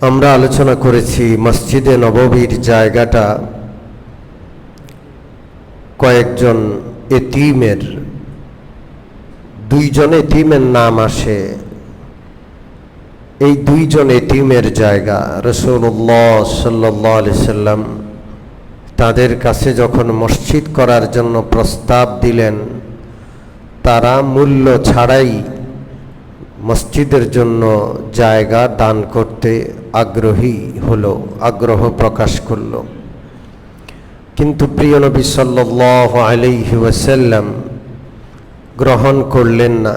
আমরা আলোচনা করেছি মসজিদে নববীর জায়গাটা কয়েকজন এতিমের, দুইজন এতিমের নাম আসে। এই দুইজন এতিমের জায়গা রাসূলুল্লাহ সাল্লাল্লাহু আলাইহি সাল্লাম তাদের কাছে যখন মসজিদ করার জন্য প্রস্তাব দিলেন, তারা মূল্য ছাড়াই মসজিদের জন্য জায়গা দান করতে আগ্রহ প্রকাশ করল। কিন্তু প্রিয় নবী সাল্লাল্লাহু আলাইহি ওয়াসাল্লাম গ্রহণ করলেন না।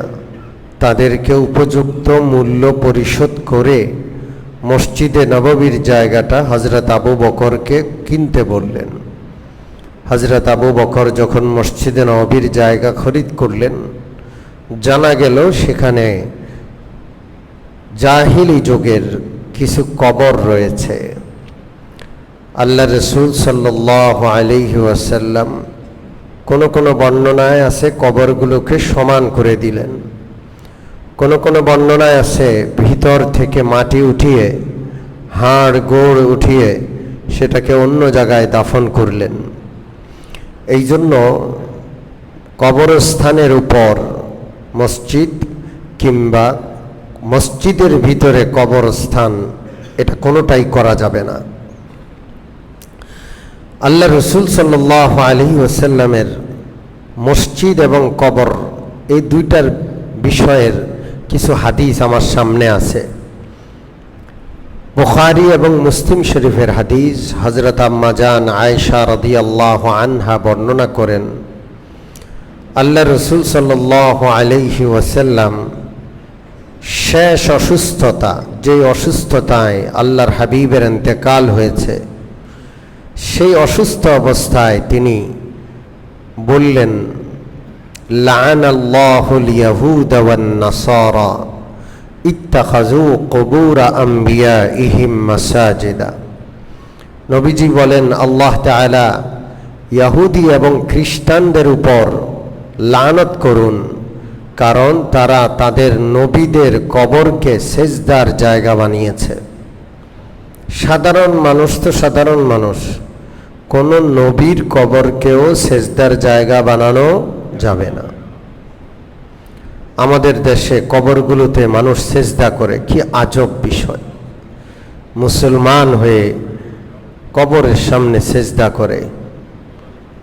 তাদেরকে উপযুক্ত মূল্য পরিশোধ করে মসজিদে নববীর জায়গাটা হযরত আবু বকরকে কিনতে বললেন। হযরত আবু বকর যখন মসজিদে নববীর জায়গা খরিদ করলেন, জানা গেল সেখানে জাহিলি যুগের কিছু কবর রয়েছে। আল্লাহ রাসূল সাল্লাল্লাহু আলাইহি ওয়াসাল্লাম কোন বর্ণনায় আছে কবরগুলোকে সমান করে দিলেন, কোন বর্ণনায় আছে ভিতর থেকে মাটি উঠিয়ে, হাড় গোড় উঠিয়ে সেটাকে অন্য জায়গায় দাফন করলেন। এই জন্য কবরস্থানের উপর মসজিদ কিংবা মসজিদের ভিতরে কবরস্থান, এটা কোনোটাই করা যাবে না। আল্লাহ রাসূল সাল্লাল্লাহু আলাইহি ওয়াসাল্লামের মসজিদ এবং কবর এই দুইটার বিষয়ের কিছু হাদিস আমার সামনে আছে। বুখারী এবং মুসলিম শরীফের হাদিস। হযরত আম্মা জান আয়েশা রাদিয়াল্লাহু আনহা বর্ণনা করেন, আল্লাহ রাসূল সাল্লাল্লাহু আলাইহি ওয়াসাল্লাম শেষ অসুস্থতা, যে অসুস্থতায় আল্লাহর হাবিবের ইন্তেকাল হয়েছে, সেই অসুস্থ অবস্থায় তিনি বললেন, লাআনাল্লাহুল ইয়াহুদা ওয়ান নাসারা ইত্তাখাযু কুবুর আমবিয়াইহিম মাসাজিদা। নবীজি বলেন, আল্লাহ তাআলা ইহুদি এবং খ্রিস্টানদের উপর লানত করুন, কারণ তারা তাদের নবীদের কবরকে সেজদার জায়গা বানিয়েছে। সাধারণ মানুষ তো সাধারণ মানুষ, কোন নবীর কবরকেও সেজদার জায়গা বানানো যাবে না। আমাদের দেশে কবরগুলোতে মানুষ সেজদা করে, কি আজব বিষয়! মুসলমান হয়ে কবরের সামনে সেজদা করে।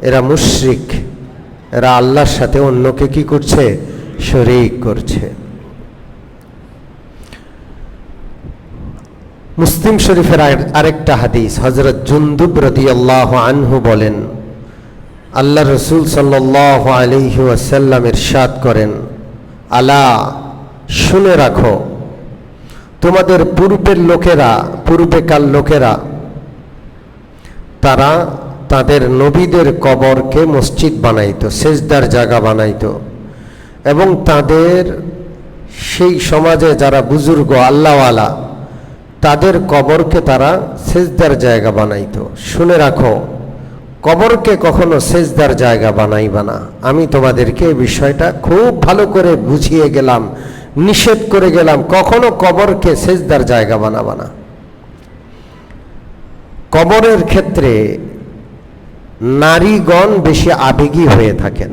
এরা মুশরিক, এরা আল্লাহর সাথে অন্যকে কি করছে? শরীক করছে। মুসলিম শরীফের আরেকটা হাদিস, হযরত জুনদুব রাদিয়াল্লাহু আনহু বলেন, আল্লাহ রাসূল সাল্লাল্লাহু আলাইহি ওয়াসাল্লাম ইরশাদ করেন, আলা, শুনে রাখো, তোমাদের পূর্বেকার লোকেরা তারা তাদের নবীদের কবরকে মসজিদ বানাইতো, সেজদার জায়গা বানাইতো, এবং তাদের সেই সমাজে যারা বুজুর্গ আল্লাহওয়ালা, তাদের কবরকে তারা সেজদার জায়গা বানাইতো। শুনে রাখো, কবরকে কখনো সেজদার জায়গা বানাইবা না। আমি তোমাদেরকে এই বিষয়টা খুব ভালো করে বুঝিয়ে গেলাম, নিষেধ করে গেলাম, কখনো কবরকে সেজদার জায়গা বানাবা না। কবরের ক্ষেত্রে নারীগণ বেশি আবেগী হয়ে থাকেন।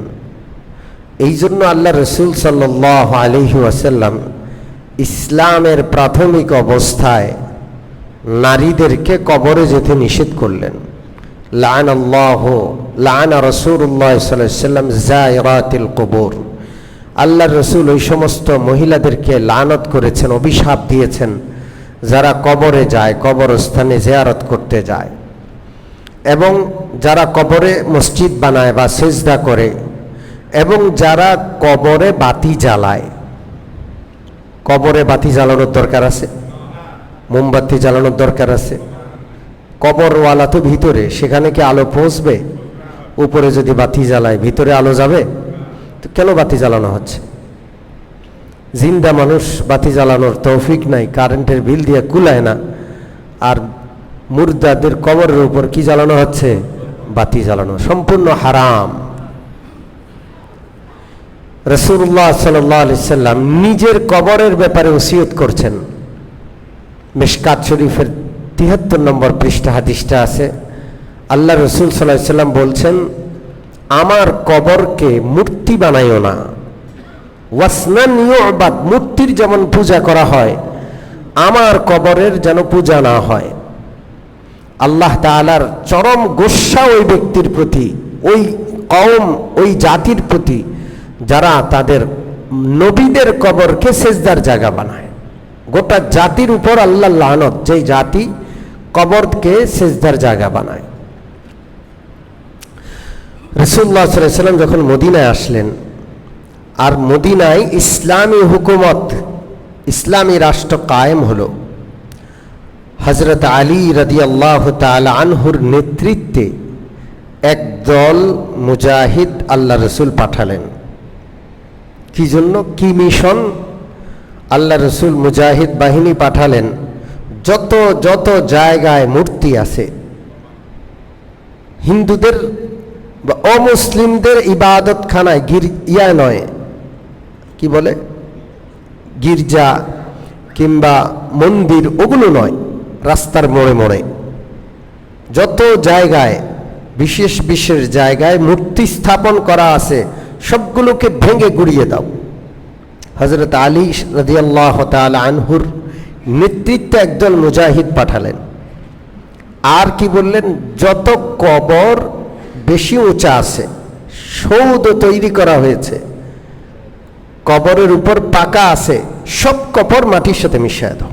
এই জন্য আল্লাহ রাসূল সাল্লাল্লাহু আলাইহি ওয়াসাল্লাম ইসলামের প্রাথমিক অবস্থায় নারীদেরকে কবরে যেতে নিষেধ করলেন। লাআনা রাসূলুল্লাহ সাল্লাল্লাহু আলাইহি ওয়াসাল্লাম যায়রাতিল কুবুর। আল্লাহর রাসূল ওই সমস্ত মহিলাদেরকে লানত করেছেন, অভিশাপ দিয়েছেন যারা কবরে যায়, কবরস্থানে জিয়ারত করতে যায়, এবং যারা কবরে মসজিদ বানায় বা সিজদা করে, এবং যারা কবরে বাতি জ্বালায়। কবরে বাতি জ্বালানোর দরকার আছে? মোমবাতি জ্বালানোর দরকার আছে? কবরওয়ালা তো ভিতরে, সেখানে কি আলো পৌঁছবে? উপরে যদি বাতি জ্বালায় ভিতরে আলো যাবে? তো কেন বাতি জ্বালানো হচ্ছে? জিন্দা মানুষ বাতি জ্বালানোর তৌফিক নাই, কারেন্টের বিল দিয়ে কুলায় না, আর মুর্দাদের কবরের উপর কি জ্বালানো হচ্ছে? বাতি জ্বালানো। সম্পূর্ণ হারাম। রাসূলুল্লাহ সাল্লাল্লাহু আলাইহি সাল্লাম নিজের কবরের ব্যাপারে ওসিয়ত করছেন, মিশকাত শরীফের ৭৩ নম্বর পৃষ্ঠা হাদিসটা আছে। আল্লাহ রসুল সাল্লাল্লাহু আলাইহি ওয়াসাল্লাম বলছেন, আমার কবরকে মূর্তি বানাইও না। ওয়াসনান ইউবাদ, মূর্তির যেমন পূজা করা হয় আমার কবরের যেন পূজা না হয়। আল্লাহ তাআলার চরম গোস্বা ওই ব্যক্তির প্রতি, ওই কওম, ওই জাতির প্রতি যারা তাদের নবীদের কবরকে সেজদার জায়গা বানায়। গোটা জাতির উপর আল্লাহর লানত, যেই জাতি কবরকে সেজদার জায়গা বানায়। রাসূলুল্লাহ সাল্লাল্লাহু আলাইহি ওয়াসাল্লাম যখন মদিনায় আসলেন, আর মদিনায় ইসলামী হুকুমত, ইসলামী রাষ্ট্র কায়েম হলো, হযরত আলী রাদিয়াল্লাহু তাআলা আনহুর নেতৃত্বে একদল মুজাহিদ আল্লাহ রসুল পাঠালেন। কি জন্য, কি মিশন? আল্লাহ রসুল মুজাহিদ বাহিনী পাঠালেন, যত যত জায়গায় মূর্তি আছে, হিন্দুদের বা অমুসলিমদের ইবাদতখানায়, নয়, কি বলে, গির্জা কিংবা মন্দির, ওগুলো নয়, রাস্তার মোড়ে মোড়ে যত জায়গায় বিশেষ বিশেষ জায়গায় মূর্তি স্থাপন করা আছে সবগুলোকে ভেঙে গুড়িয়ে দাও। হযরত আলী রাদিয়াল্লাহু তাআলা আনহুর নেতৃত্বে একদল মুজাহিদ পাঠালেন। আর কি বললেন, যত কবর বেশি উঁচা আছে, সৌধ তৈরি করা হয়েছে, কবরের উপর পাকা আছে, সব কবর মাটির সাথে মিশিয়ে দাও।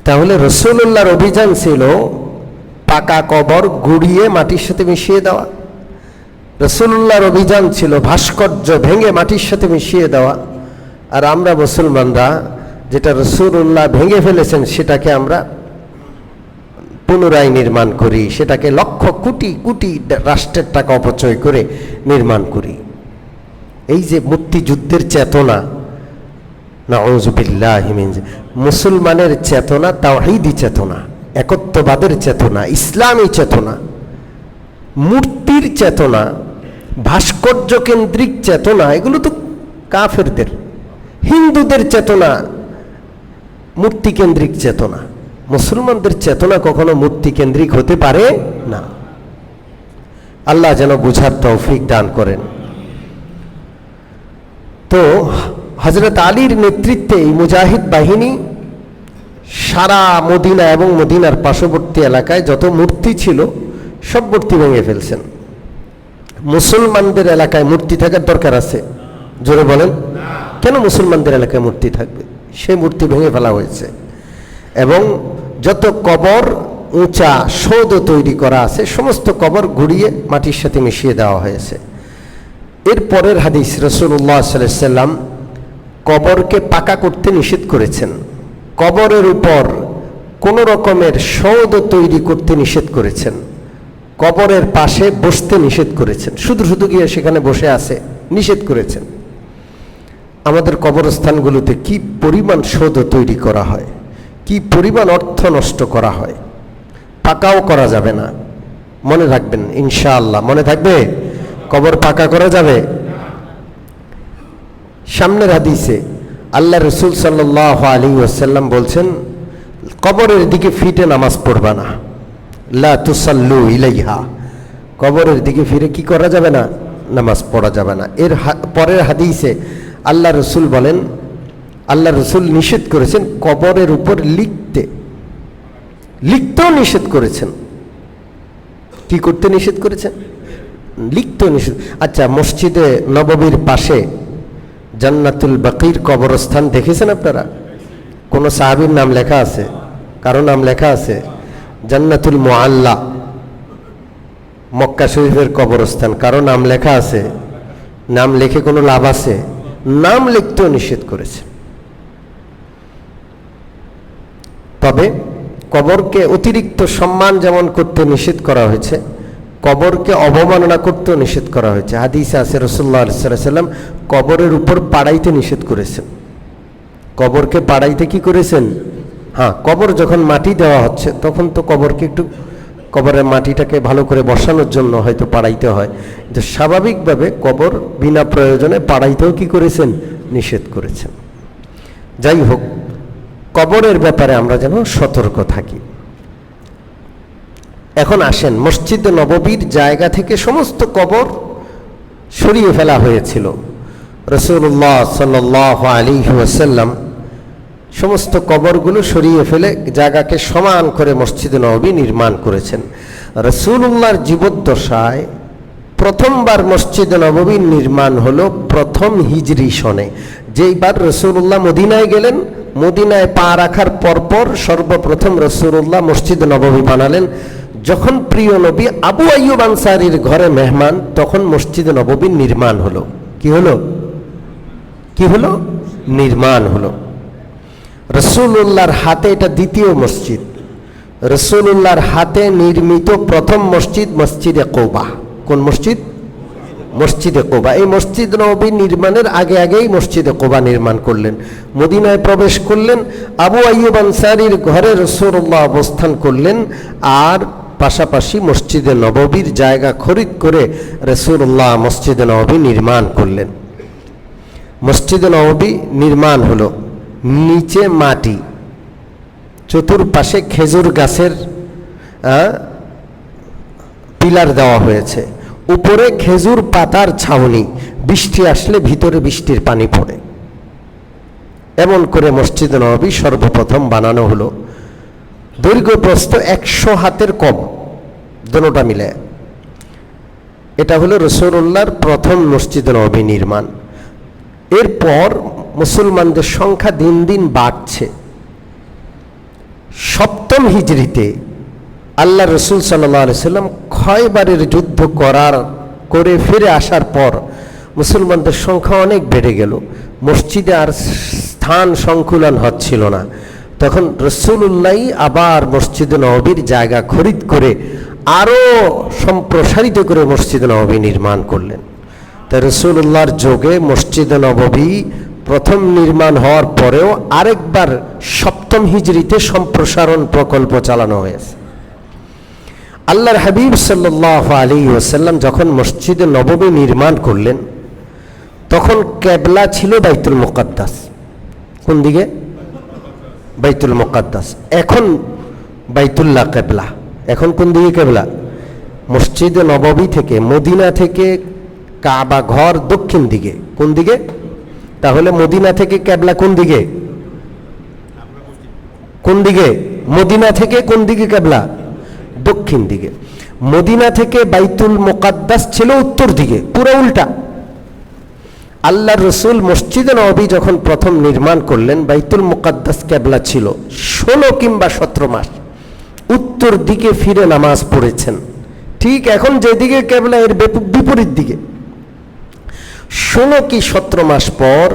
তাহলে রাসূলুল্লাহর অভিযান ছিল পাকা কবর গুড়িয়ে মাটির সাথে মিশিয়ে দেওয়া। রাসূলুল্লাহর অভিযান ছিল ভাস্কর্য ভেঙে মাটির সাথে মিশিয়ে দেওয়া। আর আমরা মুসলমানরা যেটা রাসূলুল্লাহ ভেঙে ফেলেছেন সেটাকে আমরা পুনরায় নির্মাণ করি, সেটাকে লক্ষ কোটি কোটি রাষ্ট্রের টাকা অপচয় করে নির্মাণ করি। এই যে মুক্তিযুদ্ধের চেতনা, নাউযুবিল্লাহি মিন, মুসলমানের চেতনা তাওহীদি চেতনা, একত্ববাদের চেতনা, ইসলামী চেতনা, মূর্তির চেতনা, ভাস্কর্য কেন্দ্রিক চেতনা, এগুলো তো কাফেরদের। হিন্দুদের চেতনা মূর্তি কেন্দ্রিক চেতনা, মুসলমানদের চেতনা কখনো মূর্তি কেন্দ্রিক হতে পারে না। আল্লাহ যেন বুঝার তৌফিক দান করেন। তো হযরত আলীর নেতৃত্বে এই মুজাহিদ বাহিনী সারা মদিনা এবং মদিনার পার্শ্ববর্তী এলাকায় যত মূর্তি ছিল সব মূর্তি ভেঙে ফেলছেন। মুসলমানদের এলাকায় মূর্তি থাকার দরকার আছে? জোরে বলেন। কেন মুসলমানদের এলাকায় মূর্তি থাকবে? সেই মূর্তি ভেঙে ফেলা হয়েছে এবং যত কবর উঁচা সৌধ তৈরি করা আছে সমস্ত কবর গুড়িয়ে মাটির সাথে মিশিয়ে দেওয়া হয়েছে। এর পরের হাদিস, রাসূলুল্লাহ সাল্লাল্লাহু আলাইহি ওয়াসাল্লাম কবরকে পাকা করতে নিষেধ করেছেন, কবরের উপর কোনো রকমের সৌধ তৈরি করতে নিষেধ করেছেন, কবরের পাশে বসতে নিষেধ করেছেন, শুধু শুধু গিয়ে সেখানে বসে আছে নিষেধ করেছেন। আমাদের কবরস্থানগুলোতে কি পরিমাণ সৌধ তৈরি করা হয়, কি পরিমাণ অর্থ নষ্ট করা হয়। পাকাও করা যাবে না, মনে রাখবেন ইনশাআল্লাহ, মনে থাকবে। কবর পাকা করা যাবে? সামনের হাদিসে আল্লাহ রসুল সাল্লাল্লাহু আলাইহি ওয়াসাল্লাম বলছেন, কবরের দিকে ফিরে নামাজ পড়বা না, লা তুসাল্লু ইলাইহা, কবরের দিকে ফিরে কি করা যাবে না? নামাজ পড়া যাবে না। এর পরের হাদিসে আল্লাহ রসুল বলেন, আল্লাহ রসুল নিষেধ করেছেন কবরের উপর লিখতেও নিষেধ করেছেন। কি করতে নিষেধ করেছেন? লিখতেও নিষেধ। আচ্ছা, মসজিদে নববীর পাশে জান্নাতুল বাকির কবরস্থান দেখেছেন আপনারা? কোন সাহাবীর নাম লেখা আছে? কারো নাম লেখা আছে? জান্নাতুল মুআল্লা মক্কা শরীফের কবরস্থান, কারো নাম লেখা আছে? নাম লিখে কোনো লাভ আছে? নাম লিখতেও নিষেধ করেছে। তবে কবরকে অতিরিক্ত সম্মান যেমন করতে নিষেধ করা হয়েছে, কবরকে অবমাননা করতেও নিষেধ করা হয়েছে। হাদিসে আছে রাসূলুল্লাহ সাল্লাল্লাহু আলাইহি ওয়াসাল্লাম কবরের উপর পাড়াইতে নিষেধ করেছেন। কবরকে পাড়াইতে কি করেছেন? হ্যাঁ, কবর যখন মাটি দেওয়া হচ্ছে তখন তো কবরকে একটু, কবরের মাটিটাকে ভালো করে বসানোর জন্য হয়তো পাড়াইতে হয়, কিন্তু স্বাভাবিকভাবে কবর বিনা প্রয়োজনে পাড়াইতেও কি করেছেন? নিষেধ করেছেন। যাই হোক, কবরের ব্যাপারে আমরা যেন সতর্ক থাকি। এখন আসেন, মসজিদে নববীর জায়গা থেকে সমস্ত কবর সরিয়ে ফেলা হয়েছিল। রাসূলুল্লাহ সাল্লাল্লাহু আলাইহি ওয়াসাল্লাম সমস্ত কবরগুলো সরিয়ে ফেলে জায়গাকে সমান করে মসজিদে নববী নির্মাণ করেছেন। রাসূলুল্লাহর জীবদ্দশায় প্রথমবার মসজিদে নববীর নির্মাণ হলো প্রথম হিজরি সনে। যেইবার রাসূলুল্লাহ মদিনায় গেলেন, মদিনায় পা রাখার পরপর সর্বপ্রথম রাসূলুল্লাহ মসজিদে নববী বানালেন। যখন প্রিয় নবী আবু আইয়ুব আনসারীর ঘরে মেহমান, তখন মসজিদে নববীর নির্মাণ হলো। কি হলো? কি হলো? নির্মাণ হলো। রাসূলুল্লাহর হাতে এটা দ্বিতীয় মসজিদ। রাসূলুল্লাহর হাতে নির্মিত প্রথম মসজিদ মসজিদে কুবা। কোন মসজিদ? মসজিদে কুবা। এই মসজিদ নববী নির্মাণের আগে আগেই মসজিদে কুবা নির্মাণ করলেন। মদিনায় প্রবেশ করলেন, আবু আইয়ুব আনসারীর ঘরে রাসূলুল্লাহ অবস্থান করলেন, আর পাশাপাশি মসজিদে নববীর জায়গা খরিদ করে রাসূলুল্লাহ মসজিদে নববী নির্মাণ করলেন। মসজিদে নববী নির্মাণ হলো, নিচে মাটি, চতুর্পাশে খেজুর গাছের পিলার দেওয়া হয়েছে, উপরে খেজুর পাতার ছাউনি, বৃষ্টি আসলে ভিতরে বৃষ্টির পানি পড়ে। এমন করে মসজিদে নববী সর্বপ্রথম বানানো হলো। দৈর্ঘ্য প্রস্থ 100 হাতের কম, দুটোটা মিলে। এটা হলো রাসূলুল্লাহর প্রথম মসজিদে নববী নির্মাণ। এরপর মুসলমানদের সংখ্যা দিন দিন বাড়ছে। সপ্তম হিজরিতে আল্লাহ রসুল সাল্লাল্লাহু আলাইহি সাল্লাম খয়বারের যুদ্ধ করে ফিরে আসার পর মুসলমানদের সংখ্যা অনেক বেড়ে গেল। মসজিদে আর স্থান সংকুলন হচ্ছিল না। তখন রাসূলুল্লাহ আবার মসজিদে নববীর জায়গা খরিদ করে আরও সম্প্রসারিত করে মসজিদে নববী নির্মাণ করলেন। তাই রাসূলুল্লাহর যুগে মসজিদে নববী প্রথম নির্মাণ হওয়ার পরেও আরেকবার সপ্তম হিজরিতে সম্প্রসারণ প্রকল্প চালানো হয়েছে। আল্লাহর হাবিব সাল্লাল্লাহু আলাইহি ওয়াসাল্লাম যখন মসজিদে নববী নির্মাণ করলেন, তখন কিবলা ছিল বাইতুল মুকাদ্দাস। কোন দিকে? বাইতুল মুকাদ্দাস। এখন বাইতুল্লাহ কিবলা। এখন কোন দিকে কিবলা? মসজিদে নববী থেকে, মদিনা থেকে কাবা ঘর দক্ষিণ দিকে। কোন দিকে? তাহলে মদিনা থেকে কিবলা কোন দিকে? কোন দিকে? মদিনা থেকে কোন দিকে কিবলা? দক্ষিণ দিকে। মদিনা থেকে বাইতুল মুকাদ্দাস ছিল উত্তর দিকে, পুরো উল্টা। আল্লাহর রাসূল মসজিদে নববী যখন প্রথম নির্মাণ করলেন, বাইতুল মুকাদ্দাস কিবলা ছিল। 16 কিংবা 17 মাস উত্তর দিকে ফিরে নামাজ পড়েছেন। ঠিক এখন যেদিকে কিবলা এর বিপরীত দিকে। 16 কি 17 মাস পর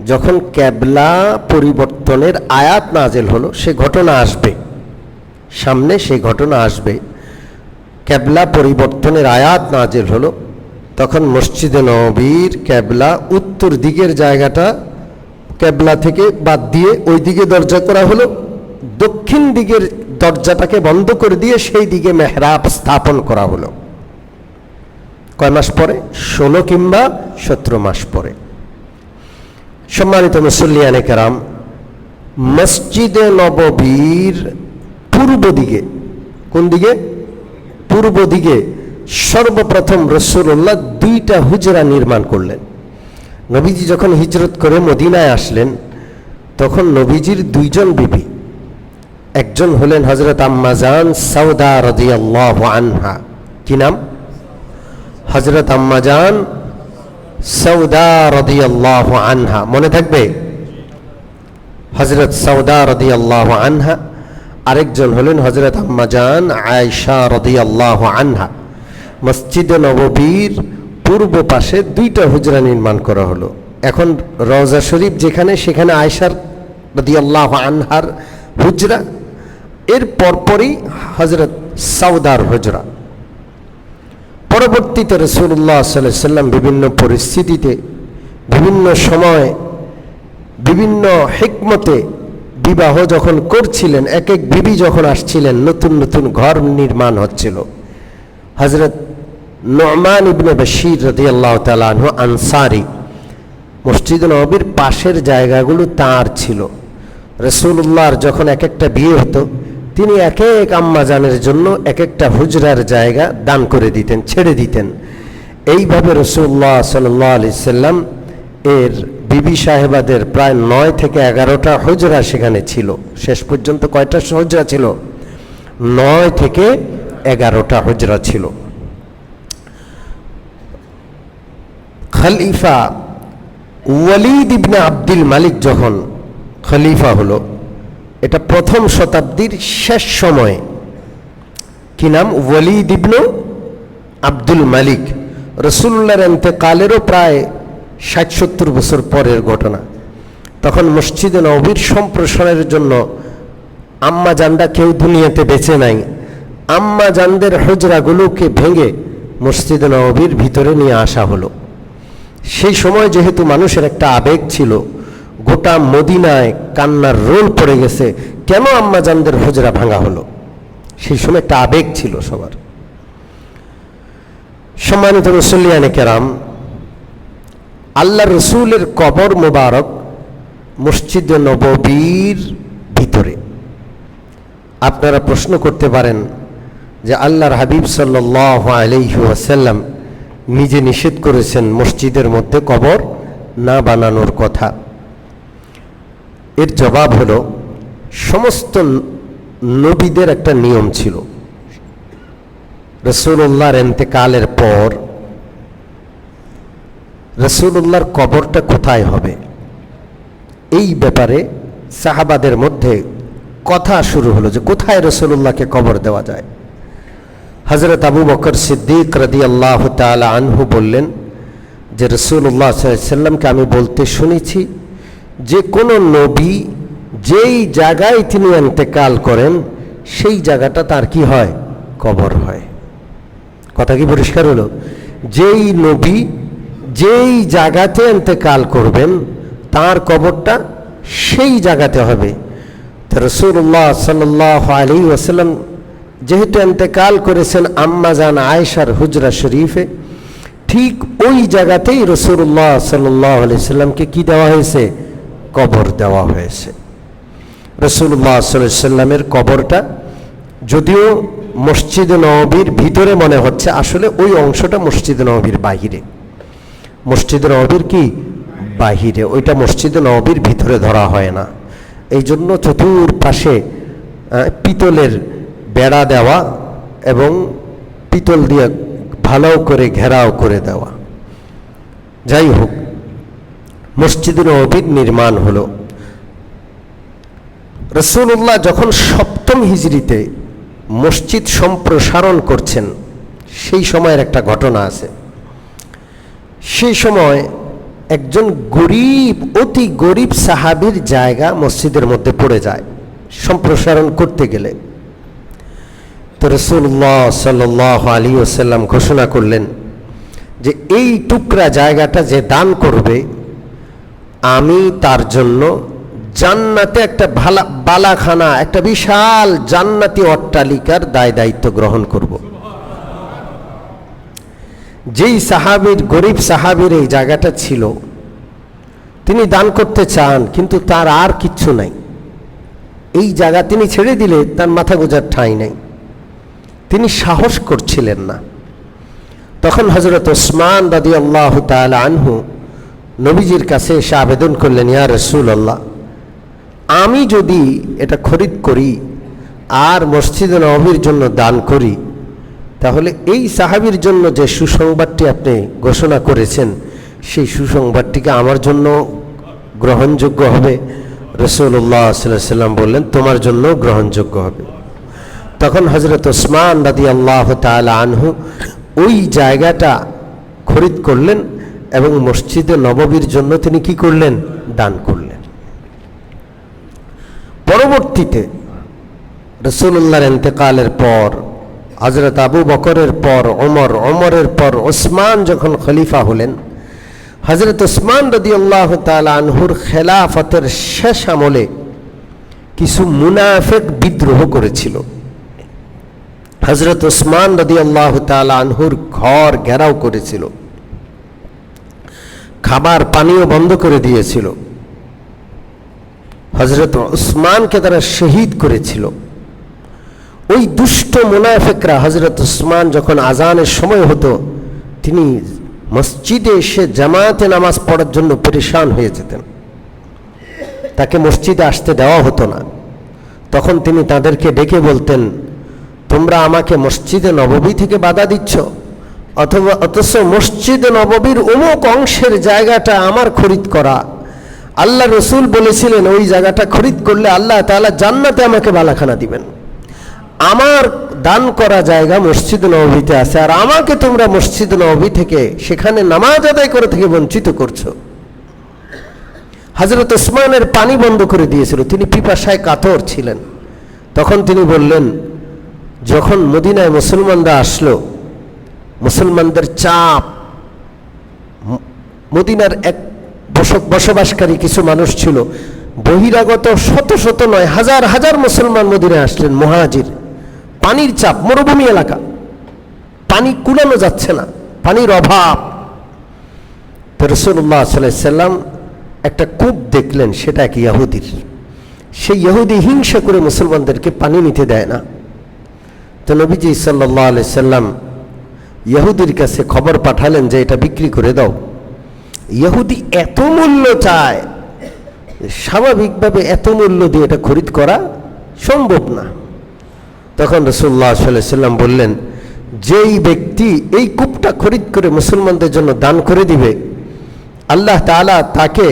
যখন কিবলা পরিবর্তনের আয়াত নাযিল হলো, সে ঘটনা আসবে সামনে, সেই ঘটনা আসবে। কিবলা পরিবর্তনের আয়াত নাযিল হলো, তখন মসজিদে নববীর কিবলা উত্তর দিকের জায়গাটা কিবলা থেকে বাদ দিয়ে ওই দিকে দরজা করা হলো। দক্ষিণ দিকের দরজাটাকে বন্ধ করে দিয়ে সেই দিকে মেহরাব স্থাপন করা হলো। কয় মাস পরে? 16 কিংবা 17 মাস পরে। সম্মানিত মুসল্লিয়ানে কেরাম, মসজিদে নববীর পূর্ব দিকে, কোন দিকে? পূর্ব দিকে সর্বপ্রথম রাসূলুল্লাহ 2টা হুজরা নির্মাণ করলেন। নবীজি যখন হিজরত করে মদিনায় আসলেন, তখন নবীজির 2 জন বিবি, একজন হলেন হযরত আম্মা জান সাউদা রাদিয়াল্লাহু আনহা। কি নাম? হযরত আম্মা জান সাউদা রাদিয়াল্লাহু আনহা, মনে থাকবে? হযরত সাউদা রাদিয়াল্লাহু আনহা। আরেকজন হলেন হযরত আম্মা জান আয়েশা রাদিয়াল্লাহু আনহা। মসজিদে নববীর পূর্ব পাশে 2টা হুজরা নির্মাণ করা হলো। এখন রওজা শরীফ যেখানে, সেখানে আয়েশা রাদিয়াল্লাহু আনহার হুজরা, এর পরপরই হযরত সাউদার হুজরা। পরবর্তীতে রাসূলুল্লাহ সাল্লাল্লাহু আলাইহি সাল্লাম বিভিন্ন পরিস্থিতিতে, বিভিন্ন সময়, বিভিন্ন হিকমতে বিবাহ যখন করছিলেন, এক এক বিবি যখন আসছিলেন, নতুন নতুন ঘর নির্মাণ হচ্ছিল। হযরত নু'মান ইবনে বাশীর রাদিয়াল্লাহু তাআলা আনহু আনসারী, মসজিদ নববীর পাশের জায়গাগুলো তার ছিল। রাসূলুল্লাহর যখন এক একটা বিয়ে হতো, তিনি এক এক আম্মাজানের জন্য এক একটা হুজরার জায়গা দান করে দিতেন, ছেড়ে দিতেন। এইভাবে রাসূলুল্লাহ সাল্লাল্লাহু আলাইহি সাল্লাম এর বিবি সাহেবাদের প্রায় 9 থেকে 11টা হুজরা সেখানে ছিল। শেষ পর্যন্ত কয়টা হুজরা ছিল? 9 থেকে 11টা হুজরা ছিল। খলিফা ওয়ালিদ ইবনে আব্দুল মালিক যখন খলিফা হলো, এটা প্রথম শতাব্দীর শেষ সময়ে। কি নাম? ওয়ালিদ ইবনে আব্দুল মালিক। রাসূলুল্লাহর ইন্তেকালেরও প্রায় 60-70 বছর পরের ঘটনা। তখন মসজিদে নববীর সম্প্রসারণের জন্য আম্মা জানরা কেউ দুনিয়াতে বেঁচে নাই। আম্মা জানদের হুজরাগুলোকে ভেঙে মসজিদে নববীর ভিতরে নিয়ে আসা হলো। সেই সময় যেহেতু মানুষের একটা আবেগ ছিল, গোটা মদিনায় কান্নার রোল পড়ে গেছে, কেন আম্মা জানদের হুজরা ভাঙা হলো, সেই সময় একটা আবেগ ছিল সবার। সম্মানিত মুসল্লিয়ানে কেরাম, আল্লাহ রসুলের কবর মোবারক মসজিদে নববীর ভিতরে। আপনারা প্রশ্ন করতে পারেন যে আল্লাহর হাবিব সাল্লাল্লাহু আলাইহি ওয়াসাল্লাম নিজে নিষেধ করেছেন মসজিদের মধ্যে কবর না বানানোর কথা। এর জবাব হলো, সমস্ত নবীদের একটা নিয়ম ছিল। রাসূলুল্লাহর ইন্তেকালের পর রাসূলুল্লাহর কবরটা কোথায় হবে, এই ব্যাপারে সাহাবাদের মধ্যে কথা শুরু হলো যে কোথায় রাসূলুল্লাহকে কবর দেওয়া যায়। হযরত আবু বকর সিদ্দিক রাদিয়াল্লাহু তাআলা আনহু বললেন যে রাসূলুল্লাহ সাল্লাল্লাহু আলাইহি ওয়াসাল্লামকে আমি বলতে শুনেছি যে কোনো নবী যেই জায়গায় তিনি ইন্তেকাল করেন সেই জায়গাটা তার কি হয়? কবর হয়। কথা কি পরিষ্কার হলো? যেই নবী যেই জায়গাতে ইন্তেকাল করবেন তার কবরটা সেই জায়গাতে হবে। তো রাসূলুল্লাহ সাল্লাল্লাহু আলাইহি ওয়াসাল্লাম যেহেতু ইন্তেকাল করেছেন আম্মা জান আয়েশার হুজরা শরীফে, ঠিক ওই জায়গাতেই রাসূলুল্লাহ সাল্লাল্লাহু আলাইহি ওয়াসাল্লামকে কি দেওয়া হয়েছে? কবর দেওয়া হয়েছে। রাসূলুল্লাহ সাল্লাল্লাহু আলাইহি ওয়াসাল্লামের কবরটা যদিও মসজিদে নববীর ভিতরে মনে হচ্ছে, আসলে ওই অংশটা মসজিদে নববীর বাহিরে। মসজিদে নববীর কি বাহিরে, ওইটা মসজিদে নববীর ভিতরে ধরা হয় না। এই জন্য চতুর্পাশে পিতলের বেড়া দেওয়া এবং পিতল দিয়ে ভালো করে ঘেরাও করে দেওয়া। যাই হোক, মসজিদে নববীর নির্মাণ হলো। রাসূলুল্লাহ যখন 7ম হিজরিতে মসজিদ সম্প্রসারণ করছেন, সেই সময়ের একটা ঘটনা আছে। সেই সময় একজন গরিব, অতি গরিব সাহাবীর জায়গা মসজিদের মধ্যে পড়ে যায় সম্প্রসারণ করতে গেলে। তো রাসূলুল্লাহ সাল্লাল্লাহু আলাইহি ওয়াসাল্লাম ঘোষণা করলেন যে এই টুকরা জায়গাটা যে দান করবে, আমি তার জন্য জান্নাতে একটা বালাখানা, একটা বিশাল জান্নাতি অট্টালিকার দায়িত্ব গ্রহণ করব। যেই সাহাবীর, গরিব সাহাবীর এই জায়গাটা ছিল, তিনি দান করতে চান কিন্তু তার আর কিচ্ছু নাই। এই জায়গা তিনি ছেড়ে দিলে তার মাথা গোঁজার ঠাঁই নাই, তিনি সাহস করছিলেন না। তখন হযরত ওসমান রাদিয়াল্লাহু তাআলা আনহু নবীজির কাছে এসে আবেদন করলেন, ইয়া রাসূলুল্লাহ, আমি যদি এটা খরিদ করি আর মসজিদে নববীর জন্য দান করি, তাহলে এই সাহাবীর জন্য যে সুসংবাদটি আপনি ঘোষণা করেছেন, সেই সুসংবাদটিকে আমার জন্য গ্রহণযোগ্য হবে? রাসূলুল্লাহ সাল্লাল্লাহু আলাইহি ওয়াসাল্লাম বললেন, তোমার জন্য গ্রহণযোগ্য হবে। তখন হযরত ওসমান রাদিয়াল্লাহু তাআলা আনহু ওই জায়গাটা খরিদ করলেন এবং মসজিদে নববীর জন্য তিনি কি করলেন? দান করলেন। পরবর্তীতে রাসূলুল্লাহর ইন্তেকালের পর, হযরত আবু বকরের পর ওমর, ওমরের পর ওসমান যখন খলিফা হলেন, হযরত ওসমান রাদিয়াল্লাহু তাআলা আনহুর খেলাফতের শেষ আমলে কিছু মুনাফিক বিদ্রোহ করেছিল। হযরত ওসমান রাদিয়াল্লাহু তাআলা আনহুর ঘর ঘেরাও করেছিল, খাবার পানিও বন্ধ করে দিয়েছিল। হযরত উসমানকে তারা শহীদ করেছিল। ওই দুষ্ট মুনাফিকরা হযরত উসমান যখন আজানের সময় হতো, তিনি মসজিদে এসে জামাতে নামাজ পড়ার জন্য পরেশান হয়ে যেতেন। তাকে মসজিদে আসতে দেওয়া হতো না। তখন তিনি তাদেরকে ডেকে বলতেন, তোমরা আমাকে মসজিদে নববী থেকে বাধা দিচ্ছ, অথচ মসজিদে নববীর অমুক অংশের জায়গাটা আমার খরিদ করা। আল্লাহ রসুল বলেছিলেন ওই জায়গাটা খরিদ করলে আল্লাহ তাআলা জান্নাতে আমাকে বালাখানা দিবেন। আমার দান করা জায়গা মসজিদ নববীতে আছে, আর আমাকে তোমরা মসজিদ নববী থেকে সেখানে নামাজ আদায় করে থেকে বঞ্চিত করছো। হযরত উসমানের পানি বন্ধ করে দিয়েছিল, তিনি পিপাসায় কাতর ছিলেন। তখন তিনি বললেন, যখন মদিনায় মুসলমানরা আসলো, মুসলমানদের চাপ, মদিনার এক বসবাসকারী কিছু মানুষ ছিল, বহিরাগত শত শত নয় হাজার হাজার মুসলমান মদিনায় আসলেন, মুহাজির। পানির চাপ, মরুভূমি এলাকা, পানি কুলানো যাচ্ছে না, পানির অভাব। তো রাসূলুল্লাহ সাল্লাল্লাহু আলাইহি সাল্লাম একটা কূপ দেখলেন, সেটা এক ইহুদির। সেই ইহুদি হিংসা করে মুসলমানদেরকে পানি নিতে দেয় না। তো নবীজি সাল্লাল্লাহু আলাইহি সাল্লাম ইহুদির কাছে খবর পাঠালেন যে এটা বিক্রি করে দাও। ইহুদি এত মূল্য চায়, স্বাভাবিকভাবে এত মূল্য দিয়ে এটা খরিদ করা সম্ভব না। তখন রাসূলুল্লাহ সাল্লাল্লাহু আলাইহি সাল্লাম বললেন, যেই ব্যক্তি এই কূপটা খরিদ করে মুসলমানদের জন্য দান করে দিবে, আল্লাহ তাআলা তাকে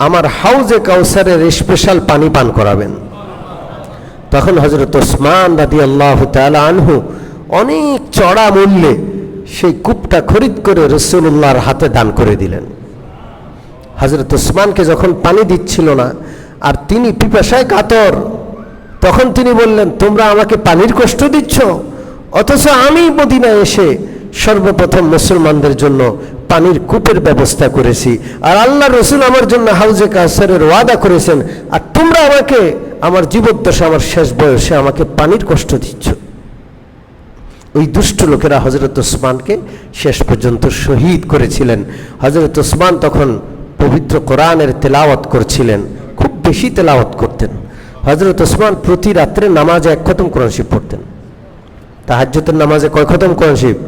আমার হাউজে কাউসারের স্পেশাল পানি পান করাবেন। তখন হযরত উসমান রাদিয়াল্লাহু তাআলা আনহু অনেক চড়া মূল্যে সেই কূপটা খরিদ করে রাসূলুল্লাহর হাতে দান করে দিলেন। হযরত উসমানকে যখন পানি দিচ্ছিল না, আর তিনি পিপাসায় কাতর, তখন তিনি বললেন, তোমরা আমাকে পানির কষ্ট দিচ্ছ, অথচ আমি মদিনায় এসে সর্বপ্রথম মুসলমানদের জন্য পানির কূপের ব্যবস্থা করেছি, আর আল্লাহ রসুল আমার জন্য হাউজে কাউসারের ওয়াদা করেছেন, আর তোমরা আমাকে আমার জীবদ্দশা, আমার শেষ বয়সে আমাকে পানির কষ্ট দিচ্ছ। ওই দুষ্ট লোকেরা হযরত উসমানকে শেষ পর্যন্ত শহীদ করেছিলেন। হযরত উসমান তখন পবিত্র কোরআনের তেলাওয়াত করছিলেন, খুব বেশি তেলাওয়াত করতেন। হযরত উসমান প্রতি রাত্রে নামাজে 1 খতম কোরআন শরীফ পড়তেন। তাহাজ্জুদের নামাজে কয় খতম কোরআন শরীফ?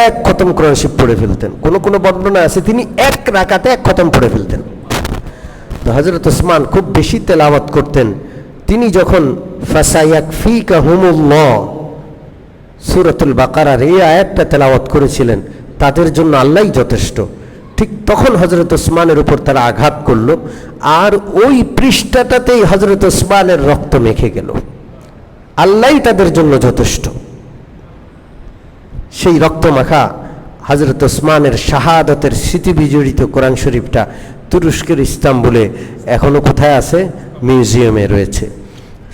1 খতম কোরআন শরীফ পড়ে ফেলতেন। কোনো বর্ণনা আছে তিনি 1 রাকাতে 1 খতম পড়ে ফেলতেন। তো হযরত উসমান খুব বেশি তেলাওয়াত করতেন। তিনি যখন ফাসায়াকফিকাহুমুল্লাহ সূরাতুল বাকারার এই আয়াতটা তেলাওয়াত করেছিলেন, তাদের জন্য আল্লাহই যথেষ্ট, ঠিক তখন হযরত উসমানের উপর তারা আঘাত করল, আর ওই পৃষ্ঠাটাতেই হযরত উসমানের রক্ত মেখে গেল। আল্লাহই তাদের জন্য যথেষ্ট। সেই রক্তমাখা হযরত উসমানের শাহাদাতের স্মৃতি বিজড়িত কোরআন শরীফটা তুরস্কের ইস্তাম্বুলে এখনো কোথায় আছে? মিউজিয়ামে রয়েছে।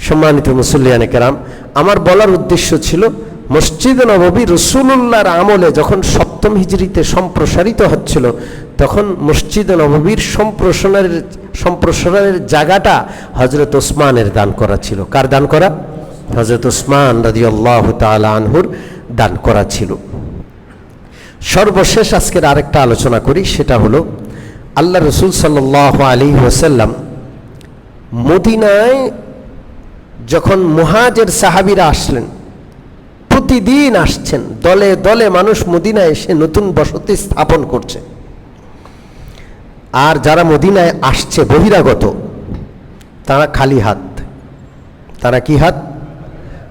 সম্মানিত মুসল্লিয়ানে কেরাম, আমার বলার উদ্দেশ্য ছিল, মসজিদে নববী রাসূলুল্লাহর আমলে যখন 7ম হিজরিতে সম্প্রসারিত হচ্ছিল, তখন মসজিদে নববীর সম্প্রসারণের জায়গাটা হযরত উসমানের দান করা ছিল। কার দান করা? হযরত উসমান রাদিয়াল্লাহু তাআলা আনহুর দান করা ছিল। সর্বশেষ আজকের আরেকটা আলোচনা করি, সেটা হলো আল্লাহ রসুল সাল্লাল্লাহু আলাইহি ওয়াসাল্লাম মদিনায় যখন মুহাজির সাহাবীরা আসলেন, প্রতিদিন আসছেন, দলে দলে মানুষ মদিনায় এসে নতুন বসতি স্থাপন করছে। আর যারা মদিনায় আসছে বহিরাগত, তারা খালি হাত। তারা কি হাত?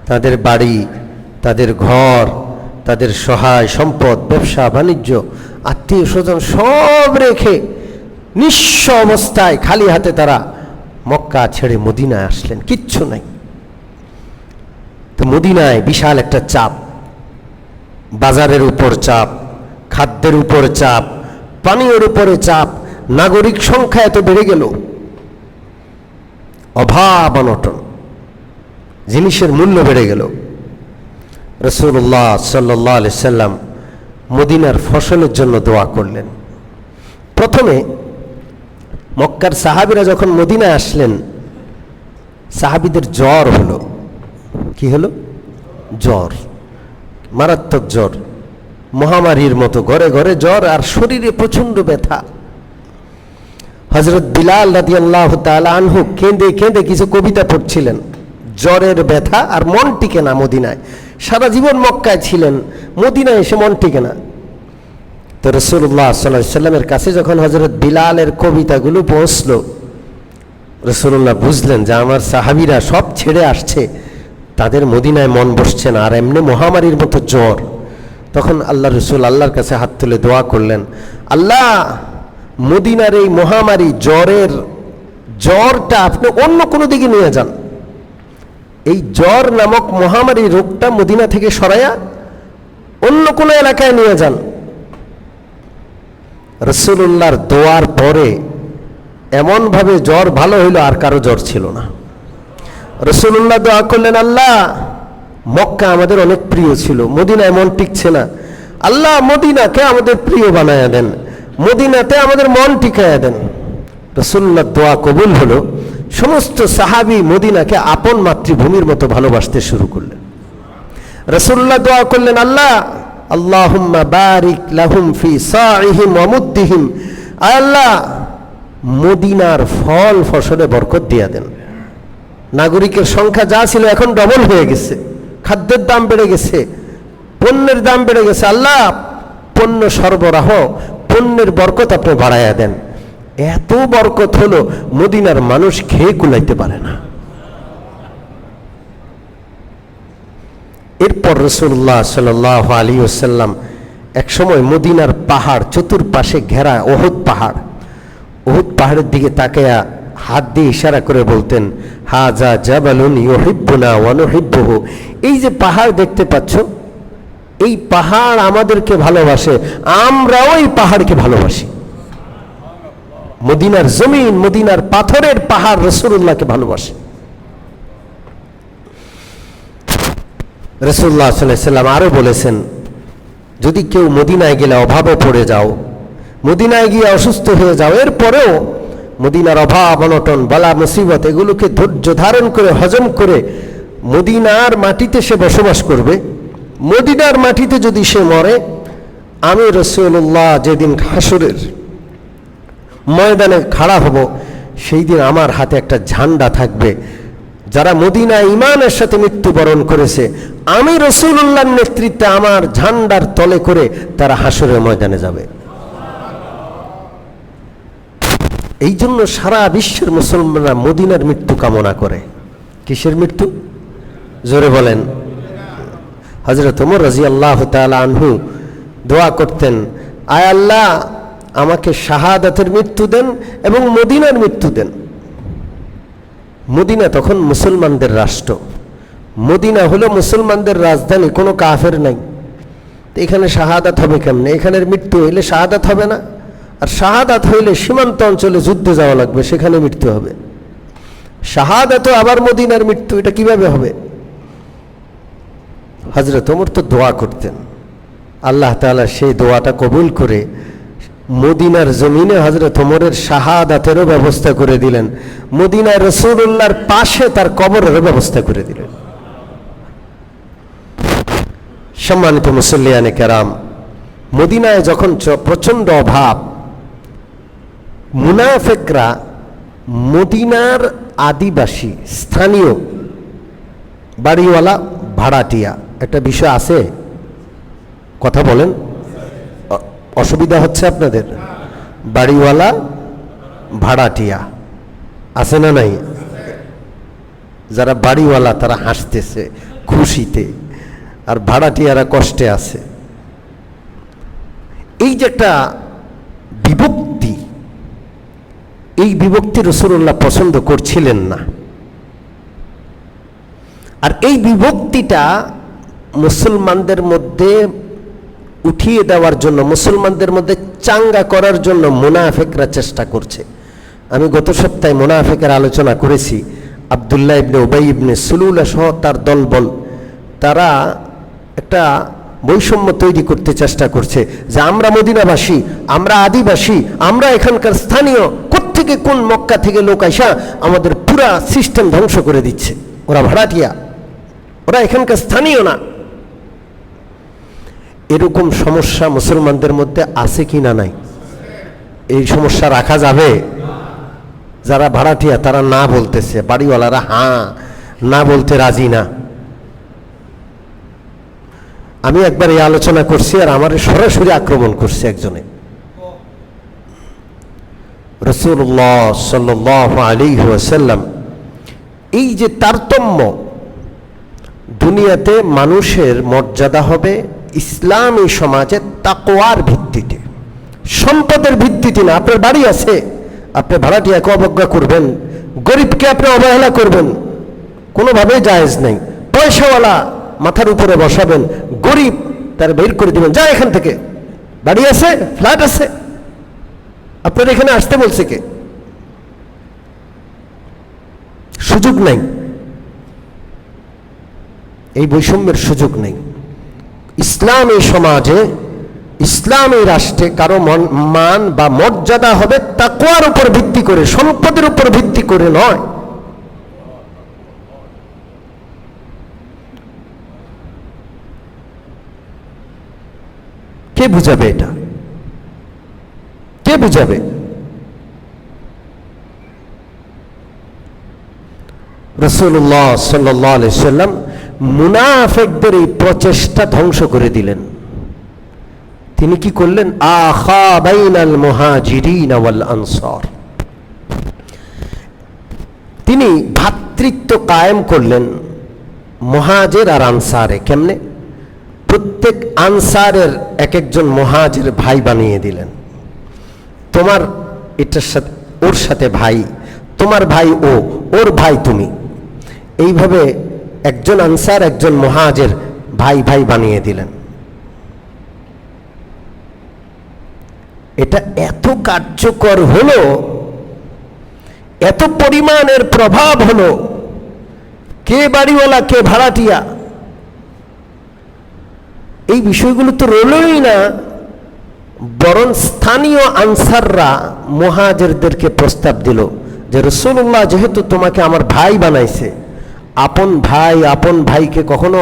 তাদের বাড়ি, তাদের ঘর, তাদের সহায় সম্পদ, ব্যবসা বাণিজ্য, আত্মীয় স্বজন সব রেখে নিঃস্ব অবস্থায় খালি হাতে তারা মক্কা ছেড়ে মদিনায় আসলেন, কিচ্ছু নাই। তো মদিনায় বিশাল একটা চাপ, বাজারের উপর চাপ, খাদ্যের উপর চাপ, পানীয়ের উপরে চাপ, নাগরিক সংখ্যা এত বেড়ে গেল, অভাব অনটন, জিনিসের মূল্য বেড়ে গেল। রাসূলুল্লাহ সাল্লাল্লাহু আলাইহি সাল্লাম মদিনার ফসলের জন্য দোয়া করলেন। প্রথমে মক্কার সাহাবীরা যখন মদিনায় আসলেন, সাহাবীদের জ্বর হলো। কি হলো? জ্বর, মারাত্মক জ্বর, মহামারীর মতো ঘরে ঘরে জ্বর, আর শরীরে প্রচণ্ড ব্যথা। হযরত বিলাল রাদিয়াল্লাহু তাআলা আনহু কেঁদে কেঁদে কিছু কবিতা পড়ছিলেন। জ্বরের ব্যথা আর মন টিকে না মদিনায়, সারা জীবন মক্কায় ছিলেন, মদিনায় এসে মন টিকে না। তো রাসূলুল্লাহ সাল্লাল্লাহু আলাইহি সাল্লামের কাছে যখন হযরত বিলালের কবিতাগুলো পৌঁছলো, রাসূলুল্লাহ বুঝলেন যে আমার সাহাবীরা সব ছেড়ে আসছে, তাদের মদিনায় মন বসছে না, আর এমনি মহামারীর মতো জ্বর। তখন আল্লাহ রসুল আল্লাহর কাছে হাত তুলে দোয়া করলেন, আল্লাহ মদিনার এই মহামারী জ্বরটা আপনি অন্য কোনো দিকে নিয়ে যান, এই জ্বর নামক মহামারী রোগটা মদিনা থেকে সরাইয়া অন্য কোনো এলাকায় নিয়ে যান। রাসূলুল্লাহর দোয়ার পরে এমনভাবে জ্বর ভালো হইল, আর কারো জ্বর ছিল না। রাসূলুল্লাহ দোয়া করলেন, আল্লাহ মক্কা আমাদের অনেক প্রিয় ছিল, মদিনায় মন টিকছে না, আল্লাহ মদিনাকে আমাদের প্রিয় বানায়া দেন, মদিনাতে আমাদের মন টিকায়া দেন। রাসূলুল্লাহর দোয়া কবুল হলো, সমস্ত সাহাবী মদিনাকে আপন মাতৃভূমির মতো ভালোবাসতে শুরু করলেন। রাসূলুল্লাহ দোয়া করলেন, আল্লাহ আল্লাহুম্মা বারিক লাহুম ফি সাইহিম ওয়া মুদ্দিহিম, আল্লাহ মদিনার ফল ফসলে বরকত দিয়া দেন। নাগরিকের সংখ্যা যা ছিল এখন ডবল হয়ে গেছে, খাদ্যের দাম বেড়ে গেছে, পণ্যের দাম বেড়ে গেছে, আল্লাহ পণ্য সরবরাহ, পণ্যের বরকত আপনি বাড়াইয়া দেন। এত বরকত হলো মদিনার মানুষ খেয়ে কুলাইতে পারে না। এরপর রাসূলুল্লাহ সাল্লাল্লাহু আলাইহি ওয়াসাল্লাম এক সময় মদিনার পাহাড় চতুর্পাশে ঘেরা উহুদ পাহাড়ের দিকে তাকায়া হাত দিয়ে ইশারা করে বলতেন, হাজা জাবালুন ইউহিব্বুনা ওয়া নুহিব্বুহু, এই যে পাহাড় দেখতে পাচ্ছ, এই পাহাড় আমাদেরকে ভালোবাসে, আমরাও এই পাহাড়কে ভালোবাসি। মদিনার জমিন, মদিনার পাথরের পাহাড় রাসূলুল্লাহকে ভালোবাসে। রাসূলুল্লাহ সাল্লাল্লাহু আলাইহি সাল্লাম আরো বলেছেন, যদি কেউ মদিনায় গেলে অভাবে পড়ে যাও, মদিনায় গিয়ে অসুস্থ হয়ে যাও, এরপরেও মদিনার অভাব অনটন বালা মুসিবত এগুলোকে ধৈর্য ধারণ করে হজম করে মদিনার মাটিতে সে বসবাস করবে, মদিনার মাটিতে যদি সে মরে, আমি রাসূলুল্লাহ যেদিন হাসরের ময়দানে খাড়া হব, সেই দিন আমার হাতে একটা ঝান্ডা থাকবে, যারা মদিনায় ঈমানের সাথে মৃত্যুবরণ করেছে, আমি রাসূলুল্লাহর নেতৃত্বে আমার ঝান্ডার তলে করে তারা হাসরের ময়দানে যাবে। এই জন্য সারা বিশ্বের মুসলমানরা মদিনার মৃত্যু কামনা করে। কিসের মৃত্যু? জোরে বলেন। হযরত ওমর রাদিয়াল্লাহু তাআলা আনহু দোয়া করতেন, আয় আল্লাহ আমাকে শাহাদাতের মৃত্যু দেন এবং মদিনার মৃত্যু দেন। মদিনা তখন মুসলমানদের রাষ্ট্র, মদিনা হলো মুসলমানদের রাজধানী, কোনো কাফের নাই। এখানে শাহাদাত হবে কেমনে? এখানের মৃত্যু হইলে শাহাদাত হবে না, আর শাহাদাত হইলে সীমান্ত অঞ্চলে যুদ্ধে যাওয়া লাগবে, সেখানে মৃত্যু হবে। শাহাদাত আবার মদিনার মৃত্যু, এটা কিভাবে হবে? হযরত ওমর তো দোয়া করতেন, আল্লাহ তাআলা সেই দোয়াটা কবুল করে মদিনার জমিনে হযরত ওমরের শাহাদাতেরও ব্যবস্থা করে দিলেন, মদিনায় রাসূলুল্লাহর পাশে তার কবরেরও ব্যবস্থা করে দিলেন। সম্মানিত মুসল্লিয়ানে কেরাম, মদিনায় যখন প্রচণ্ড অভাব, মুনাফিকরা মদিনার আদিবাসী স্থানীয় বাড়িওয়ালা ভাড়াটিয়া, একটা বিষয় আছে, কথা বলেন, অসুবিধা হচ্ছে আপনাদের? বাড়িওয়ালা ভাড়াটিয়া আছে না নাই? যারা বাড়িওয়ালা তারা হাসতেছে খুশিতে, আর ভাড়াটিয়ারা কষ্টে আছে। এই যে একটা বিভক্তি, এই বিভক্তি রাসূলুল্লাহ পছন্দ করছিলেন না। আর এই বিভক্তিটা মুসলমানদের মধ্যে উঠিয়ে দেওয়ার জন্য, মুসলমানদের মধ্যে চাঙ্গা করার জন্য মুনাফিকরা চেষ্টা করছে। আমি গত সপ্তাহে মুনাফিকের আলোচনা করেছি। আব্দুল্লাহ ইবনে উবাই ইবনে সুলুলা সহ তার দলবল, তারা একটা বৈষম্য তৈরি করতে চেষ্টা করছে যে আমরা মদিনাবাসী, আমরা আদিবাসী, আমরা এখানকার স্থানীয়, কোত্থেকে কোন মক্কা থেকে লোক আইসা আমাদের পুরা সিস্টেম ধ্বংস করে দিচ্ছে। ওরা ভাড়াটিয়া, ওরা এখানকার স্থানীয় না। এরকম সমস্যা মুসলমানদের মধ্যে আছে কি না নাই? এই সমস্যা রাখা যাবে? যারা ভাড়াটিয়া তারা না বলতেছে, বাড়িওয়ালারা হ্যাঁ না বলতে রাজি না। আমি একবার এই আলোচনা করছি আর আমার সরাসরি আক্রমণ করছে একজনে। রাসূলুল্লাহ সাল্লাল্লাহু আলাইহি ওয়াসাল্লাম এই যে তারতম্য, দুনিয়াতে মানুষের মর্যাদা হবে ইসলামী সমাজে তাকওয়ার ভিত্তিতে, সম্পদের ভিত্তিতে না। আপনার বাড়ি আছে, আপনি ভাড়াটিয়াকে অবজ্ঞা করবেন, গরিবকে আপনি অবহেলা করবেন, কোনোভাবেই জায়েজ নেই। পয়সাওয়ালা মাথার উপরে বসাবেন, গরিব তার বের করে দিবেন, যা এখান থেকে, বাড়ি আছে, ফ্ল্যাট আছে, আপনার এখানে আসতে বলছে কে? সুযোগ নেই, এই বৈষম্যের সুযোগ নেই। ইসলামী সমাজে, ইসলামী রাষ্ট্রে কারো মান বা মর্যাদা হবে তাকওয়ার উপর ভিত্তি করে, সম্পদের উপর ভিত্তি করে নয়। কে বুঝাবে এটা? কে বুঝাবে? রাসূলুল্লাহ সাল্লাল্লাহু আলাইহি সাল্লাম মুনাফিকদের এই প্রচেষ্টা ধ্বংস করে দিলেন। তিনি কি করলেন? আখা বাইনাল মুহাজিরিন ওয়াল আনসার, তিনি ভ্রাতৃত্ব কায়েম করলেন মুহাজির আর আনসারে। কেমনে? প্রত্যেক আনসারের এক একজন মুহাজির ভাই বানিয়ে দিলেন। তোমার এটার সাথে ওর সাথে ভাই, তোমার ভাই ও, ওর ভাই তুমি, এইভাবে একজন আনসার একজন মুহাজির ভাই ভাই বানিয়ে দিলেন। এটা এত কার্যকর হলো, এত পরিমাণের প্রভাব হলো, কে বাড়িওয়ালা কে ভাড়াটিয়া এই বিষয়গুলো তো রইলই না, বরং স্থানীয় আনসাররা মুহাজিরদেরকে প্রস্তাব দিল যে রাসূলুল্লাহ যেহেতু তোমাকে আমার ভাই বানাইছে, আপন ভাইকে কখনো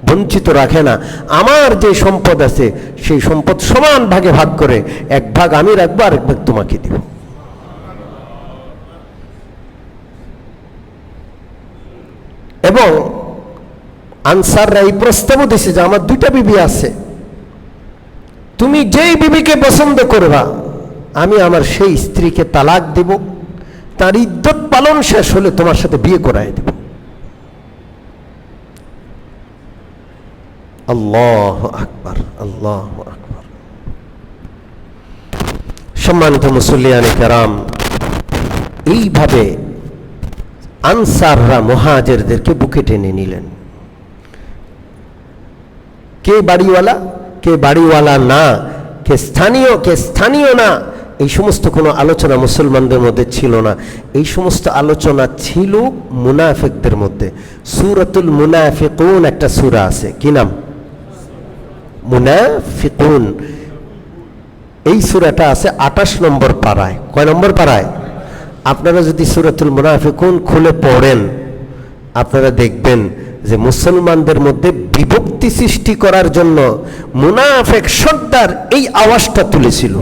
বঞ্চিত রাখে না, আমার যে সম্পদ আছে সেই সম্পদ সমান ভাগে ভাগ করে, এক ভাগ আমি রাখবো আর এক ভাগ তোমাকে দিব। এবং আনসাররা এই প্রস্তাবও দিছে যে আমার দুইটা বিবি আছে, তুমি যেই বিবিকে পছন্দ করবা আমি আমার সেই স্ত্রীকে তালাক দিব, তার ইদ্যত পালন শেষ হলে তোমার সাথে বিয়ে করায় দেব। আল্লাহু আকবার, আল্লাহু আকবার। সম্মানিত মুসল্লিয়ানে কেরাম, এইভাবে আনসাররা মুহাজিরদেরকে বুকে টেনে নিলেন। কে বাড়িওয়ালা কে বাড়িওয়ালা না, কে স্থানীয় না, এই সমস্ত কোনো আলোচনা মুসলমানদের মধ্যে ছিল না। এই সমস্ত আলোচনা ছিল মুনাফিকদের মধ্যে। সূরাতুল মুনাফিকুন একটা সূরা আছে, কি নাম? মুনাফিকুন। এই সূরাটা আছে 28 নম্বর পারায়। কয় নম্বর পারায়? আপনারা যদি সূরাতুল মুনাফিকুন খুলে পড়েন, আপনারা দেখবেন যে মুসলমানদের মধ্যে বিভক্তি সৃষ্টি করার জন্য মুনাফিক সর্দার এই আওয়াজটা তুলেছিল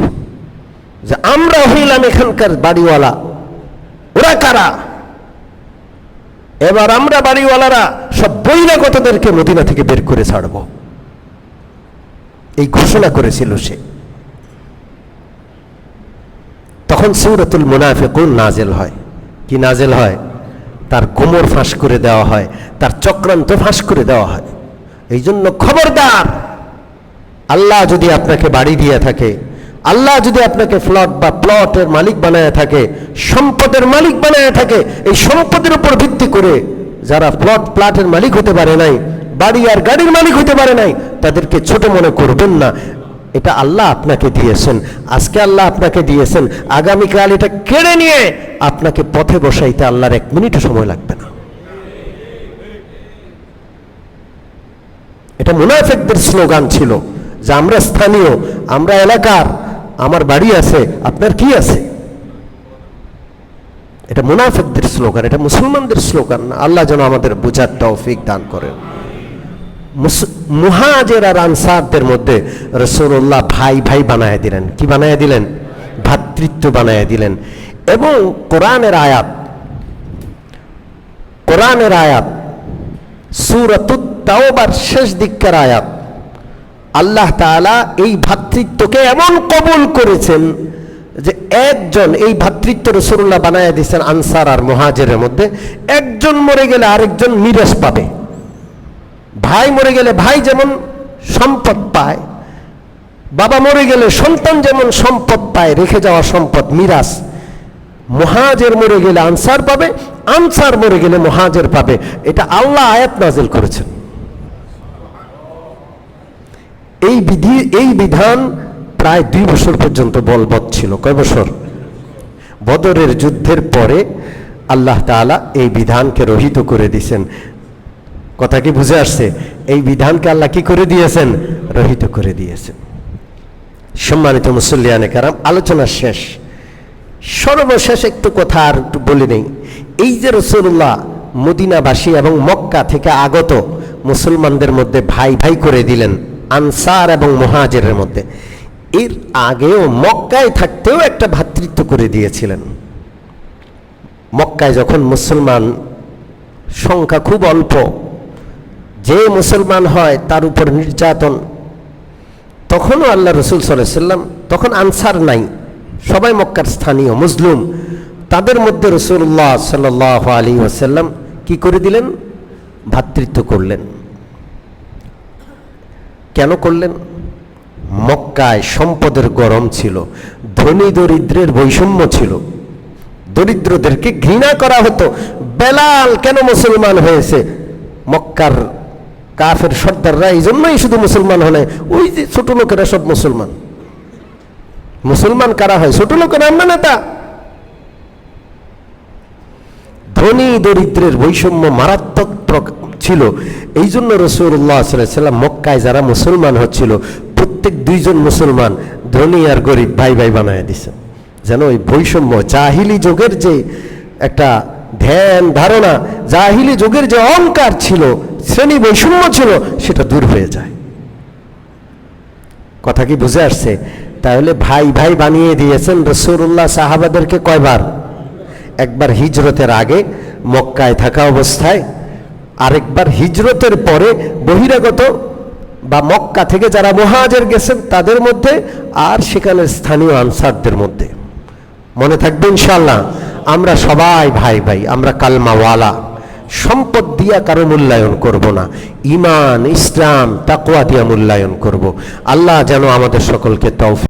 যে আমরা হইলাম এখানকার বাড়িওয়ালা, ওরা কারা? এবার আমরা বাড়িওয়ালারা সব বহিরাগতদেরকে মদিনা থেকে বের করে ছাড়ব, এই ঘোষণা করেছিল সে। তখন সূরাতুল মুনাফিকুন নাজেল হয়। কি নাজেল হয়? তার গোমর ফাঁস করে দেওয়া হয়, তার চক্রান্ত ফাঁস করে দেওয়া হয়। এই জন্য খবরদার, আল্লাহ যদি আপনাকে বাড়ি দিয়ে থাকে, আল্লাহ যদি আপনাকে ফ্ল্যাট বা প্লটের মালিক বানায় থাকে, সম্পদের মালিক বানায় থাকে, এই সম্পদের উপর ভিত্তি করে যারা প্লটের মালিক হতে পারে নাই, বাড়ি আর গাড়ির মালিক হতে পারে নাই, তাদেরকে ছোট মনে করবেন না। এটা আল্লাহ আপনাকে দিয়েছেন, আজকে আল্লাহ আপনাকে দিয়েছেন, আগামীকাল এটা কেড়ে নিয়ে আপনাকে পথে বসাইতে আল্লাহর 1 মিনিটও সময় লাগবে না। এটা মুনাফিকদের স্লোগান ছিল যে আমরা স্থানীয়, আমরা এলাকার, আমার বাড়ি আছে, আপনার কি আছে? এটা মুনাফিকদের স্লোগান, এটা মুসলমানদের স্লোগান না। আল্লাহ যেন আমাদের বুঝার তৌফিক দান করেন। মুহাজির আর আনসারদের মধ্যে রাসূলুল্লাহ ভাই ভাই বানায় দিলেন। কি বানায় দিলেন? ভ্রাতৃত্ব বানায় দিলেন। এবং কোরআনের আয়াত সূরাতুত তাওবার শেষ দিকের আয়াত, আল্লাহ তাআলা এই ভ্রাতৃত্বকে এমন কবুল করেছেন যে একজন, এই ভ্রাতৃত্ব রাসূলুল্লাহ বানায়া দিয়েছেন আনসার আর মুহাজিরের মধ্যে, একজন মরে গেলে আরেকজন মিরাস পাবে। ভাই মরে গেলে ভাই যেমন সম্পদ পায়, বাবা মরে গেলে সন্তান যেমন সম্পদ পায়, রেখে যাওয়া সম্পদ মিরাস, মুহাজির মরে গেলে আনসার পাবে, আনসার মরে গেলে মুহাজির পাবে। এটা আল্লাহ আয়াত নাযিল করেছেন। এই বিধান প্রায় 2 বছর পর্যন্ত বলবৎ ছিল। কয় বছর? বদরের যুদ্ধের পরে আল্লাহ তাআলা এই বিধানকে রহিত করে দিয়েছেন। কথা কি বুঝে আসছে? এই বিধানকে আল্লাহ কি করে দিয়েছেন? রহিত করে দিয়েছেন। সম্মানিত মুসল্লিয়ানে কেরাম, আলোচনা শেষ। সর্বশেষ একটু কথা আর একটু বলে নেই। এই যে রাসূলুল্লাহ মদিনাবাসী এবং মক্কা থেকে আগত মুসলমানদের মধ্যে ভাই ভাই করে দিলেন, আনসার এবং মুহাজিরের মধ্যে, এর আগেও মক্কায় থাকতেও একটা ভ্রাতৃত্ব করে দিয়েছিলেন। মক্কায় যখন মুসলমান সংখ্যা খুব অল্প, যে মুসলমান হয় তার উপর নির্যাতন, তখনও আল্লাহ রাসূল সাল্লাল্লাহু আলাইহি ওয়াসাল্লাম, তখন আনসার নাই, সবাই মক্কার স্থানীয় মুসলিম, তাদের মধ্যে রাসূলুল্লাহ সাল্লাল্লাহু আলাইহি ওয়াসাল্লাম কি করে দিলেন? ভ্রাতৃত্ব করলেন। কেন করলেন? মক্কায় সম্পদের গরম ছিল, ধনী দরিদ্রের বৈষম্য ছিল, দরিদ্রদেরকে ঘৃণা করা হতো। বেলাল কেন মুসলমান হয়েছে? মক্কার কাফের সর্দাররা এই জন্যই শুধু মুসলমান হলে, ওই যে ছোট লোকেরা সব মুসলমান। মুসলমান কারা হয়? ছোট লোকেরা, আমরা নেতা। ধনী দরিদ্রের বৈষম্য মারাত্মক ছিল। এই জন্য রাসূলুল্লাহ সাল্লাল্লাহু আলাইহি ওয়াসাল্লাম মক্কায় যারা মুসলমান হচ্ছিল, প্রত্যেক 2 জন মুসলমান, ধনী আর গরিব ভাই ভাই বানায় দিয়েছেন, যেন ওই বৈষম্য, জাহিলি যুগের যে একটা ধ্যান ধারণা, জাহিলি যুগের যে অহংকার ছিল, শ্রেণী বৈষম্য ছিল, সেটা দূর হয়ে যায়। কথা কি বুঝে আসছে? তাহলে ভাই ভাই বানিয়ে দিয়েছেন রাসূলুল্লাহ সাহাবাদেরকে কয়বার? একবার হিজরতের আগে মক্কায় থাকা অবস্থায়, আরেকবার হিজরতের পরে বহিরাগত বা মক্কা থেকে যারা মুহাজির গেছেন তাদের মধ্যে, আর সেখানে স্থানীয় আনসারদের মধ্যে। মনে থাকবে ইনশাআল্লাহ। আমরা সবাই ভাই ভাই, আমরা কালমাওয়ালা। সম্পদ দিয়া কারো মূল্যায়ন করব না, ঈমান, ইসলাম, তাকওয়া দিয়া মূল্যায়ন করব। আল্লাহ যেন আমাদের সকলকে তৌফিক